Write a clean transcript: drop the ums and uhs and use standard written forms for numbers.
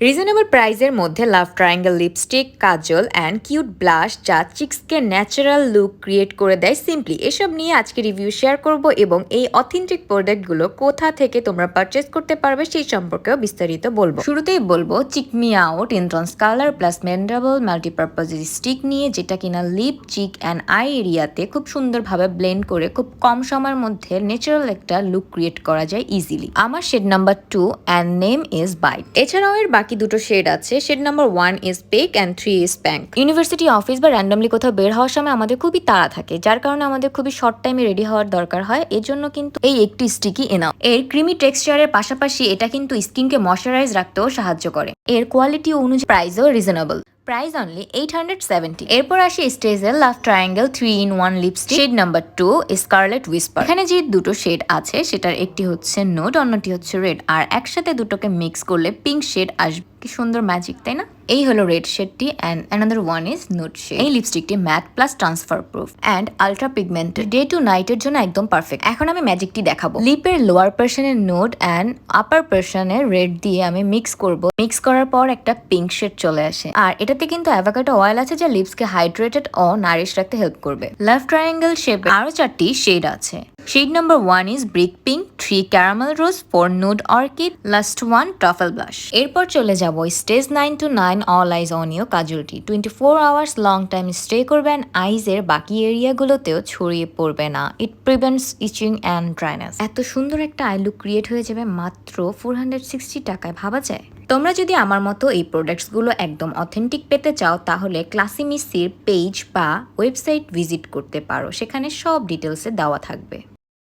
Reasonable প্রাইসের মধ্যে love triangle lipstick, কাজল অ্যান্ড কিউট ব্লাশ যা চিক্সকে ন্যাচারাল লুক ক্রিয়েট করে দেয় সিম্পলি। এসব নিয়ে আজকে রিভিউ শেয়ার করব এবং এই অথেন্টিক প্রোডাক্টগুলো কোথা থেকে তোমরা পারচেস করতে পারবে সেই সম্পর্কেও বিস্তারিত বলবো। শুরুতেই বলবো chic me out intense colour plus mendable multipurpose stick নিয়ে, যেটা কিনা লিপ, চিক অ্যান্ড আই এরিয়াতে খুব সুন্দরভাবে ব্লেন্ড করে খুব কম সময়ের মধ্যে ন্যাচারাল একটা লুক ক্রিয়েট করা যায় ইজিলি। আমার shade number 2 and name is bite. এছাড়াও এর বাকি দুটো শেড আছে। Shade number 1 is peck and 3 is punk. University, office বা র্যান্ডমলি কোথাও বের হওয়ার সময় আমাদের খুবই তাড়া থাকে, যার কারণে আমাদের খুবই শর্ট টাইমে রেডি হওয়ার দরকার হয়। এর জন্য কিন্তু এই একটু স্টিকি এনাও। এর ক্রিমি টেক্সচারের পাশাপাশি এটা কিন্তু স্কিনকে ময়শ্চারাইজ রাখতেও সাহায্য করে। এর কোয়ালিটি অনুযায়ী প্রাইসও রিজনেবল। Price only 870। এরপর আসি স্টেজের love triangle 3-in-1 lipstick. Shade number 2 scarlet whisper. এখানে যে দুটো শেড আছে সেটার একটি হচ্ছে নুড, অন্যটি হচ্ছে রেড, আর একসাথে দুটোকে মিক্স করলে পিঙ্ক শেড আসবে। কি সুন্দর ম্যাজিক, তাই না? এই হলো রেড শেডটি and another one is nude shade. এই লিপস্টিকটি matte plus transfer proof and ultra pigmented, day to নাইটের জন্য একদম পারফেক্ট। এখন আমি ম্যাজিকটি দেখাবো। লিপের লোয়ার পোর্শনের নুড অ্যান্ড আপার পোর্শনের রেড দিয়ে আমি মিক্স করব। মিক্স করার পর একটা পিঙ্ক শেড চলে আসে, আর এটাতে কিন্তু অ্যাভোকাডো অয়েল আছে যা লিপসকে হাইড্রেটেড ও নারিশ রাখতে হেল্প করবে। লাভ ট্রায়াঙ্গেল শেপে আরো 4টি শেড আছে। Shade number 1 is brick pink, 3 caramel rose, 4 nude orchid, last 1 truffle blush. এরপর চলে যাব stage 9 to 9 all eyes on you কাজলটি। 24 আওয়ার্স লং টাইম স্টে করবেন, আইজের বাকি এরিয়াগুলোতেও ছড়িয়ে পড়বে না। It prevents itching and dryness. এত সুন্দর একটা আই লুক ক্রিয়েট হয়ে যাবে মাত্র 460 টাকায়, ভাবা যায়? তোমরা যদি আমার মতো এই প্রোডাক্টসগুলো একদম অথেন্টিক পেতে চাও তাহলে ক্লাসি মিসির পেজ বা ওয়েবসাইট ভিজিট করতে পারো, সেখানে সব ডিটেলসে দেওয়া থাকবে।